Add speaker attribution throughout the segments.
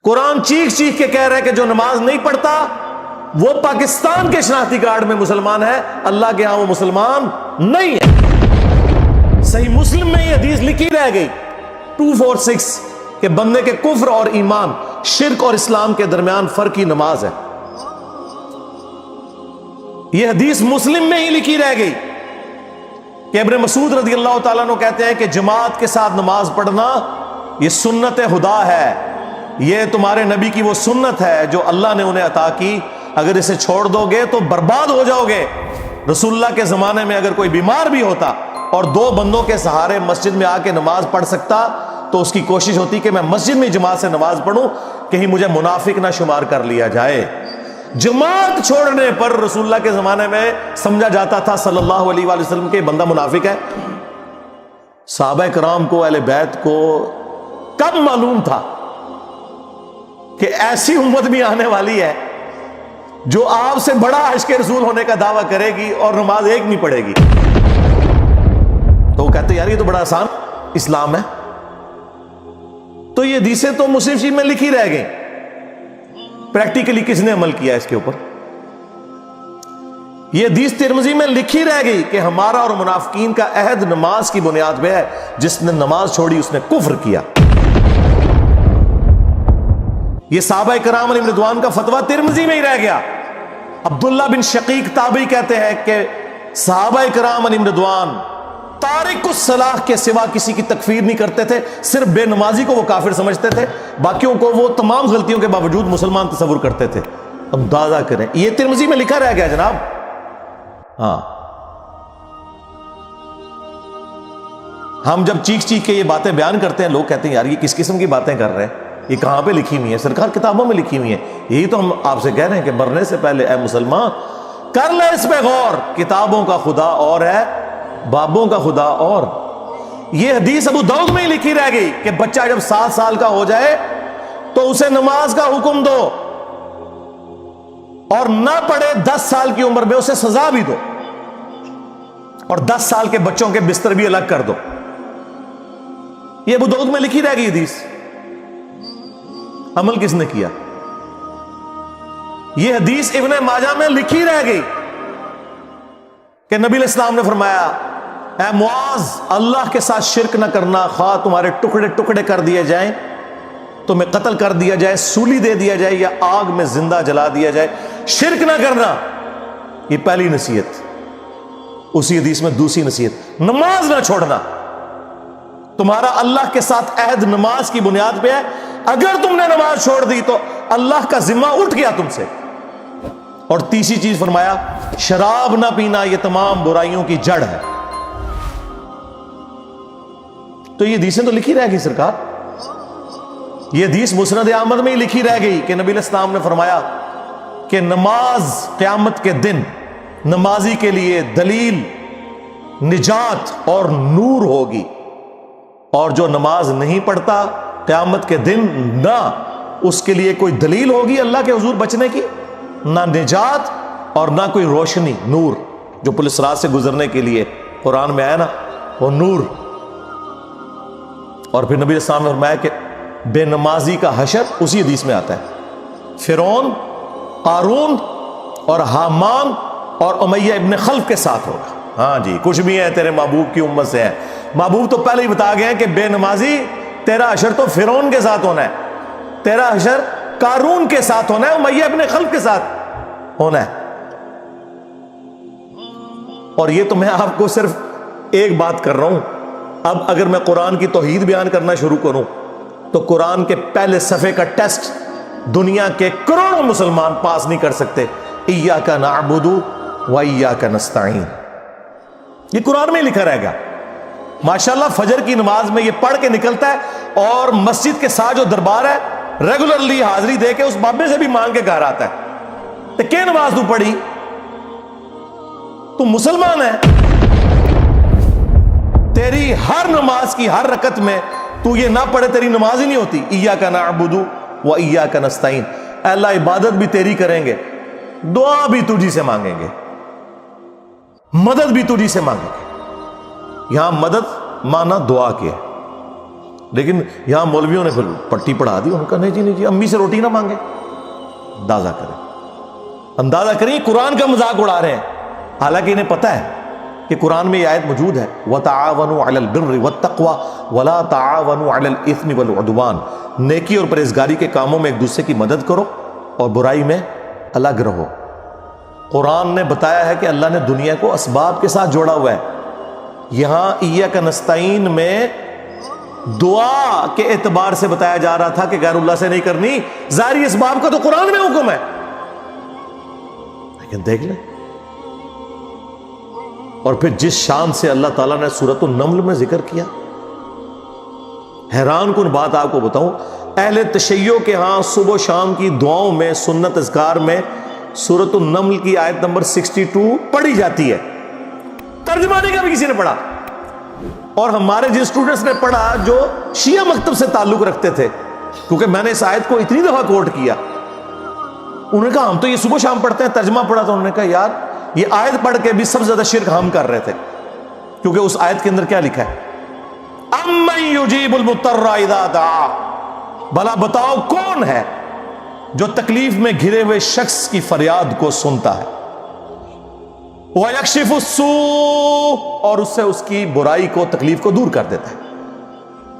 Speaker 1: قرآن چیخ چیخ کے کہہ رہے کہ جو نماز نہیں پڑھتا وہ پاکستان کے شناختی کارڈ میں مسلمان ہے، اللہ کے ہاں وہ مسلمان نہیں ہے۔ صحیح مسلم میں یہ حدیث لکھی رہ گئی 246 کہ بندے کے کفر اور ایمان، شرک اور اسلام کے درمیان فرق ہی نماز ہے۔ یہ حدیث مسلم میں ہی لکھی رہ گئی کہ ابن مسعود رضی اللہ تعالیٰ عنہ کہتے ہیں کہ جماعت کے ساتھ نماز پڑھنا یہ سنت خدا ہے، یہ تمہارے نبی کی وہ سنت ہے جو اللہ نے انہیں عطا کی، اگر اسے چھوڑ دو گے تو برباد ہو جاؤ گے۔ رسول اللہ کے زمانے میں اگر کوئی بیمار بھی ہوتا اور 2 بندوں کے سہارے مسجد میں آ کے نماز پڑھ سکتا تو اس کی کوشش ہوتی کہ میں مسجد میں جماعت سے نماز پڑھوں، کہیں مجھے منافق نہ شمار کر لیا جائے۔ جماعت چھوڑنے پر رسول اللہ کے زمانے میں سمجھا جاتا تھا صلی اللہ علیہ وآلہ وسلم کہ بندہ منافق ہے۔ صحابہ کرام کو، اہل بیت کو کب معلوم تھا کہ ایسی امت بھی آنے والی ہے جو آپ سے بڑا عشق رسول ہونے کا دعویٰ کرے گی اور نماز ایک نہیں پڑھے گی؟ تو وہ کہتے یار یہ تو بڑا آسان اسلام ہے۔ تو یہ حدیثیں تو مسلم شریف میں لکھی رہ گئی، پریکٹیکلی کس نے عمل کیا اس کے اوپر؟ یہ حدیث ترمذی میں لکھی رہ گئی کہ ہمارا اور منافقین کا عہد نماز کی بنیاد پہ ہے، جس نے نماز چھوڑی اس نے کفر کیا۔ یہ صحابہ کرام علیہم رضوان کا فتویٰ ترمذی میں ہی رہ گیا۔ عبداللہ بن شقیق تابعی کہتے ہیں کہ صحابہ کرام علیہم رضوان تارک الصلاح کے سوا کسی کی تکفیر نہیں کرتے تھے، صرف بے نمازی کو وہ کافر سمجھتے تھے، باقیوں کو وہ تمام غلطیوں کے باوجود مسلمان تصور کرتے تھے۔ اب اندازہ کریں، یہ ترمذی میں لکھا رہ گیا جناب۔ ہاں، ہم جب چیخ چیخ کے یہ باتیں بیان کرتے ہیں، لوگ کہتے ہیں یار یہ کس قسم کی باتیں کر رہے ہیں، یہ کہاں پہ لکھی ہوئی ہیں؟ سرکار کتابوں میں لکھی ہوئی ہیں۔ یہی تو ہم آپ سے کہہ رہے ہیں کہ مرنے سے پہلے اے مسلمان کر لے اس پہ غور، کتابوں کا خدا اور ہے، بابوں کا خدا اور۔ یہ حدیث ابو داؤد میں ہی لکھی رہ گئی کہ بچہ جب 7 سال کا ہو جائے تو اسے نماز کا حکم دو، اور نہ پڑھے 10 سال کی عمر میں اسے سزا بھی دو، اور 10 سال کے بچوں کے بستر بھی الگ کر دو۔ یہ ابو داؤد میں لکھی رہ گئی حدیث۔ عمل کس نے کیا؟ یہ حدیث ابن ماجہ میں لکھی رہ گئی کہ نبی علیہ السلام نے فرمایا اے معاذ، اللہ کے ساتھ شرک نہ کرنا، خواہ تمہارے ٹکڑے ٹکڑے کر دیے جائیں، تمہیں قتل کر دیا جائے، سولی دے دیا جائے، یا آگ میں زندہ جلا دیا جائے، شرک نہ کرنا۔ یہ پہلی نصیحت۔ اسی حدیث میں دوسری نصیحت، نماز نہ چھوڑنا۔ تمہارا اللہ کے ساتھ عہد نماز کی بنیاد پہ ہے، اگر تم نے نماز چھوڑ دی تو اللہ کا ذمہ اٹھ گیا تم سے۔ اور تیسری چیز فرمایا شراب نہ پینا، یہ تمام برائیوں کی جڑ ہے۔ تو یہ حدیثیں تو لکھی رہ گئی سرکار۔ یہ حدیث مسند احمد میں ہی لکھی رہ گئی کہ نبی علیہ السلام نے فرمایا کہ نماز قیامت کے دن نمازی کے لیے دلیل، نجات اور نور ہوگی، اور جو نماز نہیں پڑھتا قیامت کے دن نہ اس کے لیے کوئی دلیل ہوگی اللہ کے حضور بچنے کی، نہ نجات اور نہ کوئی روشنی، نور جو پولیس رات سے گزرنے کے لیے قرآن میں آیا نا، وہ نور۔ اور پھر نبی علیہ السلام نے فرمایا کہ بے نمازی کا حشر اسی حدیث میں آتا ہے، فرعون، قارون اور حامان اور امیہ ابن خلف کے ساتھ ہوگا۔ ہاں جی، کچھ بھی ہے تیرے محبوب کی امت سے ہے۔ محبوب تو پہلے ہی بتا گئے ہیں کہ بے نمازی تیرا حشر تو فرعون کے ساتھ ہونا ہے، تیرا حشر قارون کے ساتھ ہونا ہے، امیہ ابن خلف کے ساتھ ہونا ہے۔ اور یہ تو میں آپ کو صرف ایک بات کر رہا ہوں۔ اب اگر میں قرآن کی توحید بیان کرنا شروع کروں تو قرآن کے پہلے صفحے کا ٹیسٹ دنیا کے کروڑوں مسلمان پاس نہیں کر سکتے۔ ایاک نعبد و ایاک نستعین، یہ قرآن میں لکھا رہے گا۔ ماشاءاللہ فجر کی نماز میں یہ پڑھ کے نکلتا ہے، اور مسجد کے ساتھ جو دربار ہے ریگولرلی حاضری دے کے اس بابے سے بھی مانگ کے گھر آتا ہے۔ تو کیا نماز تو پڑھی؟ تو مسلمان ہے، تیری ہر نماز کی ہر رکعت میں تو یہ نہ پڑھے تیری نماز ہی نہیں ہوتی۔ ایاک نعبد و ایاک نستعین، اے اللہ عبادت بھی تیری کریں گے، دعا بھی تجھی سے مانگیں گے، مدد بھی تجھی سے مانگیں گے۔ یہاں مدد مانا دعا کے، لیکن یہاں مولویوں نے پھر پٹی پڑھا دی، ان کا نہیں جی امی سے روٹی نہ مانگے. اندازہ کریں قرآن کا مذاق اڑا رہے ہیں، حالانکہ انہیں پتہ ہے کہ قرآن میں یہ آیت موجود ہے وَتَعَاوَنُوا عَلَى الْبِرِّ وَالتَّقْوَى وَلَا تَعَاوَنُوا عَلَى الْإِثْمِ وَالْعُدْوَانِ، نیکی اور پرہیزگاری کے کاموں میں ایک دوسرے کی مدد کرو اور برائی میں الگ رہو. قرآن نے بتایا ہے کہ اللہ نے دنیا کو اسباب کے ساتھ جوڑا ہوا ہے. یہاں ایاک نستعین میں دعا کے اعتبار سے بتایا جا رہا تھا کہ غیر اللہ سے نہیں کرنی، ظاہری اسباب کا تو قرآن میں حکم ہے، لیکن دیکھ لیں. اور پھر جس شان سے اللہ تعالیٰ نے سورۃ النمل میں ذکر کیا، حیران کن بات آپ کو بتاؤں، اہل تشیع کے ہاں صبح و شام کی دعاؤں میں، سنت اذکار میں سورۃ النمل کی آیت نمبر 62 پڑھی جاتی ہے. ترجمہ نہیں کبھی کسی نے پڑھا. اور ہمارے جن اسٹوڈنٹس نے پڑھا جو شیعہ مکتب سے تعلق رکھتے تھے، کیونکہ میں نے اس آیت کو اتنی دفعہ کوٹ کیا، انہوں نے کہا ہم تو یہ صبح شام پڑھتے ہیں، ترجمہ پڑھا تو انہوں نے کہا یار یہ آیت پڑھ کے بھی سب سے زیادہ شرک ہم کر رہے تھے، کیونکہ اس آیت کے اندر کیا لکھا ہے؟ اَمَّن يُجِيبُ الْمُضْطَرَّ إِذَا دَعَاهُ، بھلا بتاؤ کون ہے جو تکلیف میں گھرے ہوئے شخص کی فریاد کو سنتا ہے، وَيَكْشِفُ السُّوءَ، اور اس سے اس کی برائی کو، تکلیف کو دور کر دیتا ہے،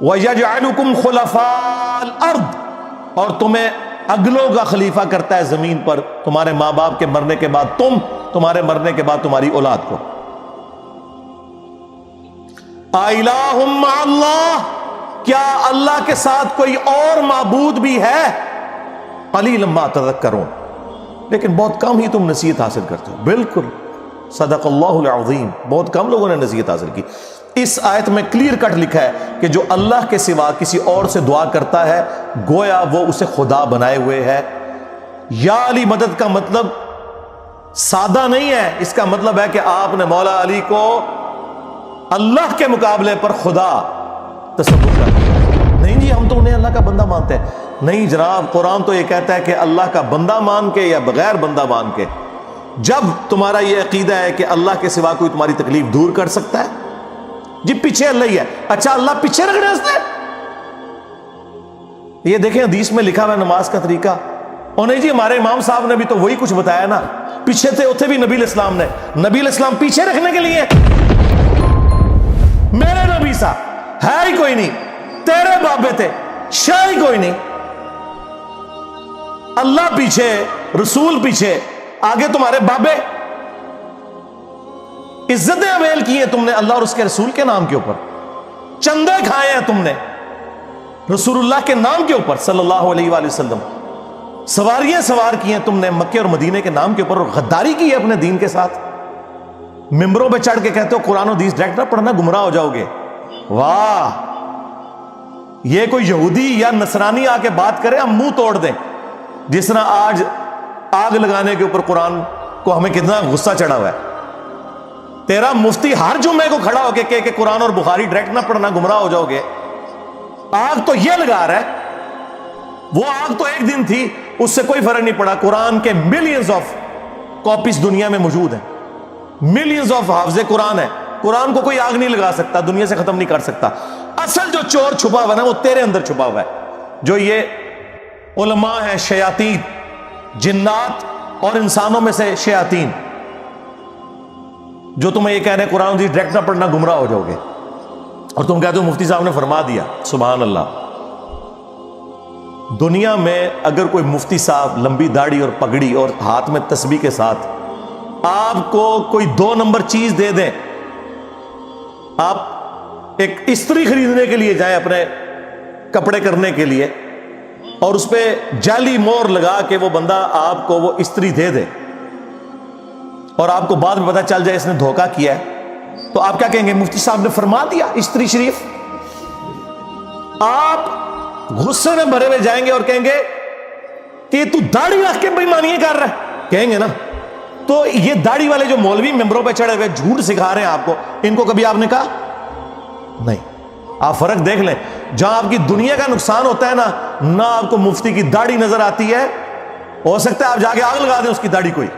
Speaker 1: وَيَجْعَلُكُمْ خُلَفَاءَ الْأَرْضِ، اور تمہیں اگلوں کا خلیفہ کرتا ہے زمین پر، تمہارے ماں باپ کے مرنے کے بعد تمہارے مرنے کے بعد تمہاری اولاد کو. اَإِلَٰهٌ مَّعَ اللَّهِ، کیا اللہ کے ساتھ کوئی اور معبود بھی ہے؟ قَلِيلًا مَّا تَذَكَّرُونَ، لیکن بہت کم ہی تم نصیحت حاصل کرتے ہو. بالکل صدق اللہ العظیم، بہت کم لوگوں نے نصیحت حاصل کی. اس آیت میں کلیئر کٹ لکھا ہے کہ جو اللہ کے سوا کسی اور سے دعا کرتا ہے گویا وہ اسے خدا بنائے ہوئے ہے. یا علی مدد کا مطلب سادہ نہیں ہے، اس کا مطلب ہے کہ آپ نے مولا علی کو اللہ کے مقابلے پر خدا تصور کر دیا. نہیں جی ہم تو انہیں اللہ کا بندہ مانتے ہیں. نہیں جناب، قرآن تو یہ کہتا ہے کہ اللہ کا بندہ مان کے یا بغیر بندہ مان کے. جب تمہارا یہ عقیدہ ہے کہ اللہ کے سوا کوئی تمہاری تکلیف دور کر سکتا ہے، جی پیچھے اللہ ہی ہے، اچھا اللہ پیچھے رکھنے واسطے. یہ دیکھیں حدیث میں لکھا ہوا ہے نماز کا طریقہ. اور نہیں جی ہمارے امام صاحب نے بھی تو وہی کچھ بتایا نا، پیچھے تھے اتنے بھی نبی علیہ السلام نے. نبی علیہ السلام پیچھے رکھنے کے لیے، میرے نبی صاحب ہے ہی کوئی نہیں، تیرے بابے تھے شاہ ہی کوئی نہیں. اللہ پیچھے، رسول پیچھے، آگے تمہارے بابے. عزتیں اویل کی ہیں تم نے اللہ اور اس کے رسول کے نام کے اوپر، چندے کھائے ہیں تم نے رسول اللہ کے نام کے اوپر صلی اللہ علیہ وآلہ وسلم، سواریاں سوار کی ہیں تم نے مکے اور مدینے کے نام کے اوپر، اور غداری کی ہے اپنے دین کے ساتھ. ممبروں پہ چڑھ کے کہتے ہو قرآن و حدیث ڈائریکٹ نہ پڑھنا، گمراہ ہو جاؤ گے. واہ، یہ کوئی یہودی یا نصرانی آ کے بات کرے ہم منہ توڑ دیں. جس طرح آج آگ لگانے کے اوپر قرآن کو ہمیں کتنا غصہ چڑھا ہوا ہے. تیرا مفتی ہر جمعے کو کھڑا ہو کے کہ قرآن اور بخاری ڈائریکٹ نہ پڑھنا، گمراہ ہو جاؤ گے. آگ تو یہ لگا رہا ہے، وہ آگ تو ایک دن تھی، اس سے کوئی فرق نہیں پڑا. قرآن کے ملینز آف کاپیز دنیا میں موجود ہیں، ملینز آف حافظ قرآن ہے. قرآن کو کوئی آگ نہیں لگا سکتا، دنیا سے ختم نہیں کر سکتا. اصل جو چور چھپا ہوا ہے نا وہ تیرے اندر چھپا ہوا ہے. جو یہ علماء ہیں، شیاطین، جنات اور انسانوں میں سے شیاطین، جو تمہیں یہ کہہ رہے ہیں قرآن حدیث ڈائریکٹ نہ پڑھنا، گمراہ ہو جاؤ گے. اور تم کہتے ہو مفتی صاحب نے فرما دیا. سبحان اللہ. دنیا میں اگر کوئی مفتی صاحب لمبی داڑھی اور پگڑی اور ہاتھ میں تسبیح کے ساتھ آپ کو کوئی 2 نمبر چیز دے دیں، آپ ایک استری خریدنے کے لیے جائیں اپنے کپڑے کرنے کے لیے، اور اس پہ جعلی مور لگا کے وہ بندہ آپ کو وہ استری دے دے، اور آپ کو بعد میں پتہ چل جائے اس نے دھوکہ کیا ہے، تو آپ کیا کہیں گے؟ مفتی صاحب نے فرما دیا استری شریف. آپ غصے میں بھرے ہوئے جائیں گے اور کہیں گے کہ تو داڑھی رکھ کے بےایمانیاں کر رہا ہے، کہیں گے نا. تو یہ داڑھی والے جو مولوی ممبروں پہ چڑھے ہوئے جھوٹ سکھا رہے ہیں آپ کو، ان کو کبھی آپ نے کہا نہیں. آپ فرق دیکھ لیں، جہاں آپ کی دنیا کا نقصان ہوتا ہے نہ آپ کو مفتی کی داڑھی نظر آتی ہے، ہو سکتا ہے آپ جا کے آگ لگا دیں اس کی داڑھی کوئی،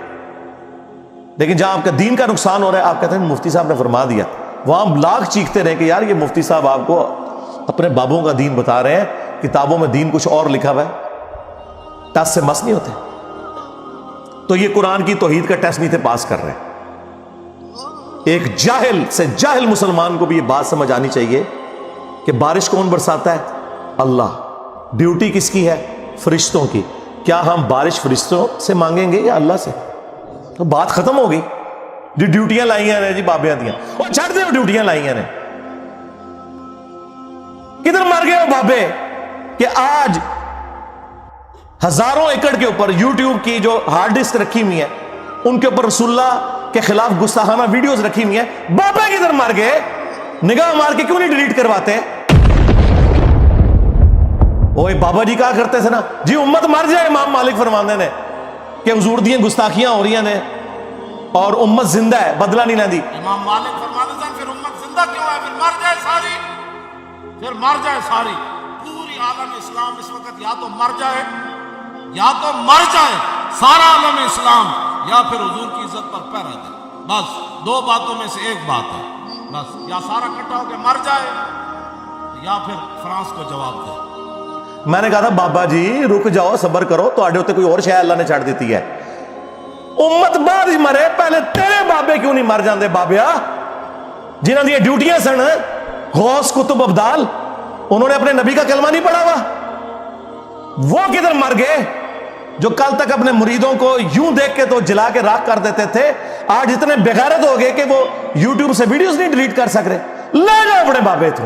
Speaker 1: لیکن جہاں آپ کا دین کا نقصان ہو رہا ہے آپ کہتے ہیں مفتی صاحب نے فرما دیا. وہاں لاکھ چیختے رہے کہ یار یہ مفتی صاحب آپ کو اپنے بابوں کا دین بتا رہے ہیں، کتابوں میں دین کچھ اور لکھا ہوا ہے، ٹس سے مس نہیں ہوتے. تو یہ قرآن کی توحید کا ٹیسٹ نہیں تھے پاس کر رہے. ایک جاہل سے جاہل مسلمان کو بھی یہ بات سمجھ آنی چاہیے کہ بارش کون برساتا ہے؟ اللہ. ڈیوٹی کس کی ہے؟ فرشتوں کی. کیا ہم بارش فرشتوں سے مانگیں گے یا اللہ سے؟ تو بات ختم ہو گئی. جو ڈیوٹیاں لائی ہیں جی بابیاں دیاں، وہ چھڑ دے، وہ ڈیوٹیاں لائی ہیں. کدھر مر گئے وہ بابے کہ آج ہزاروں ایکڑ کے اوپر یوٹیوب کی جو ہارڈ ڈسک رکھی ہوئی ہے ان کے اوپر رسول اللہ کے خلاف گستاخانہ ویڈیوز رکھی ہوئی ہیں. بابا کدھر مر گئے؟ نگاہ مار کے کیوں نہیں ڈیلیٹ کرواتے؟ اوے بابا جی کہا کرتے تھے نا جی امت مر جائے، امام مالک فرماندے نے کہ حضور دیاں گستاخیاں ہو رہی ہیں اور امت زندہ ہے، بدلہ نہیں لیندی.
Speaker 2: امام مالک فرماتے ہیں پھر امت زندہ کیوں ہے؟ پھر مر جائے ساری، پھر مر جائے ساری. پوری عالم اسلام اس وقت یا تو مر جائے، یا تو مر جائے سارا عالم اسلام، یا پھر حضور کی عزت پر پہرا دے. بس دو باتوں میں سے ایک بات ہے. بس یا سارا اکٹھا ہو کے مر جائے یا پھر فرانس کو جواب دے.
Speaker 1: میں نے کہا تھا بابا جی رک جاؤ، صبر کرو، تو آڈے ہوتے کوئی اور شے اللہ نے چھڑ دیتی ہے. امت بعد ہی مرے، پہلے تیرے بابے کیوں نہیں مر جاندے بابیا جنہاں دی ڈیوٹیاں سن؟ غوث کتب ابدال، انہوں نے اپنے نبی کا کلمہ نہیں پڑھا ہوا؟ وہ کدھر مر گئے جو کل تک اپنے مریدوں کو یوں دیکھ کے تو جلا کے راکھ کر دیتے تھے، آج اتنے بغیرت ہو گئے کہ وہ یوٹیوب سے ویڈیوز نہیں ڈیلیٹ کر سک رہے. لے جاؤ اپنے بابے تو،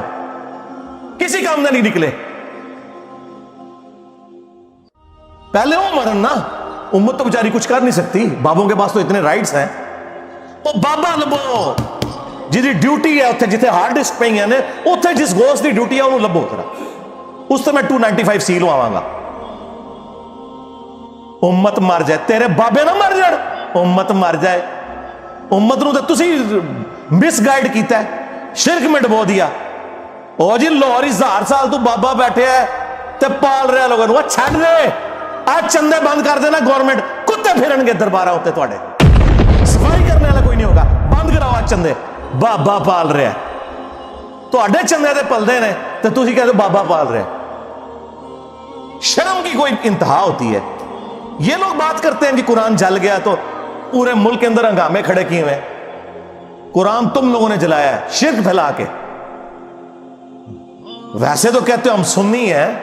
Speaker 1: کسی کام میں نہیں نکلے. پہلے وہ مرن نا، امت تو بیچاری کچھ کر نہیں سکتی، بابوں کے پاس تو اتنے رائٹس ہیں. وہ بابا لبو جی ڈیوٹی ہے اتنے جتنے ہارڈ ڈسک پہ ہیں اتنے جس گوشت کی ڈیوٹی ہے انہوں لبو اتنا، اس سے میں 295 سی لواں گا. امت مر جائے، تیرے بابے نہ مر جائے، امت مر جائے. امت نو تو تسی مس گائیڈ کیتا ہے، شرک میں ڈبو دیا. او جی لاہور 1000 سال تو بابا بیٹھے ہے تے پال رہے لوگوں نو، چھڑ دے. آج چندے بند کر دینا گورنمنٹ، کتے پھرن گے دربارہ ہوتے تواڈے، صفائی کرنے والا کوئی نہیں ہوگا. بند کراؤ آج چندے، بابا پال رہے ہیں. تواڈے چندے تے پلدے نے تے تسی کہتے بابا پال رہے. شرم کی کوئی انتہا ہوتی ہے. یہ لوگ بات کرتے ہیں کہ قرآن جل گیا تو پورے ملک کے اندر ہنگامے کھڑے کیے ہوئے. قرآن تم لوگوں نے جلایا ہے شرک پھیلا کے. ویسے تو کہتے ہو ہم سنی ہیں.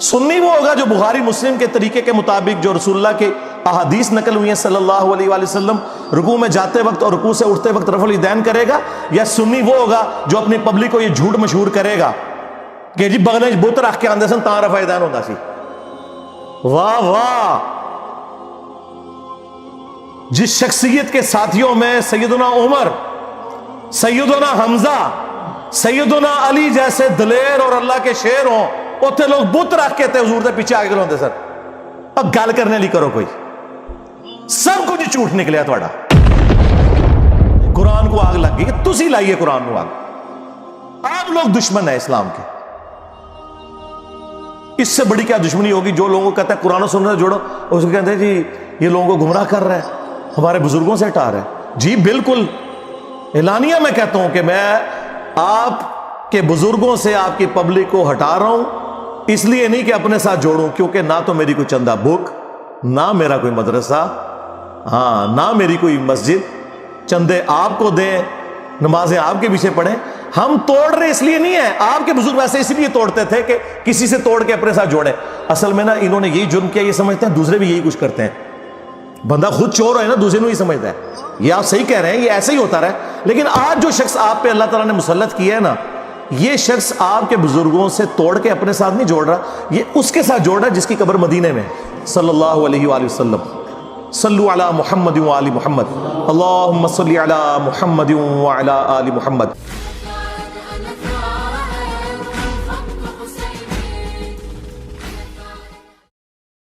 Speaker 1: سنی وہ ہوگا جو بخاری مسلم کے طریقے کے مطابق جو رسول اللہ کے احادیث نقل ہوئی ہیں صلی اللہ علیہ وآلہ وسلم، رکوع میں جاتے وقت اور رکوع سے اٹھتے وقت رفع الیدین کرے گا. یا سنی وہ ہوگا جو اپنی پبلک کو یہ جھوٹ مشہور کرے گا کہ جی بغلے بت رکھ کے آندے سن تاں رفع الیدین ہوتا سی. واہ واہ. جس شخصیت کے ساتھیوں میں سیدنا عمر، سیدنا حمزہ، سیدنا علی جیسے دلیر اور اللہ کے شیر ہوں، اتنے لوگ بت رکھ کے تے حضور دے پیچھے آگے کھلوندے سر. اب گل کرنے لی کرو کوئی، سب کچھ جھوٹ نکلیا تھوڑا. قرآن کو آگ لگ گئی کہ تسی لائیے قرآن کو آگ. آپ لوگ دشمن ہیں اسلام کے. اس سے بڑی کیا دشمنی ہوگی جو لوگوں کو کہتا ہے قرآن و سنت سے جوڑو، اس کو کہتے ہیں جی یہ لوگوں کو گمراہ کر رہا ہے، ہمارے بزرگوں سے ہٹا رہا ہے. جی بالکل اعلانیہ میں کہتا ہوں کہ میں آپ کے بزرگوں سے آپ کی پبلک کو ہٹا رہا ہوں، اس لیے نہیں کہ اپنے ساتھ جوڑوں، کیونکہ نہ تو میری کوئی چندہ بک، نہ میرا کوئی مدرسہ، ہاں نہ میری کوئی مسجد. چندے آپ کو دیں، نمازیں آپ کے پیچھے پڑھیں. ہم توڑ رہے اس لیے نہیں ہے، آپ کے بزرگ ویسے اس لیے توڑتے تھے کہ کسی سے توڑ کے اپنے ساتھ جوڑیں. اصل میں نا انہوں نے یہی جرم کیا، یہ سمجھتے ہیں دوسرے بھی یہی کچھ کرتے ہیں. بندہ خود چور ہے نا دوسرے کو ہی سمجھتا ہے. یہ آپ صحیح کہہ رہے ہیں، یہ ایسے ہی ہوتا رہا ہے. لیکن آج جو شخص آپ پہ اللہ تعالیٰ نے مسلط کیا ہے نا، یہ شخص آپ کے بزرگوں سے توڑ کے اپنے ساتھ نہیں جوڑ رہا، یہ اس کے ساتھ جوڑ رہا ہے جس کی قبر مدینے میں صلی اللہ علیہ وآلہ وسلم. صلو علی محمد و آل محمد، اللہم صلی علی محمد و علی آل محمد.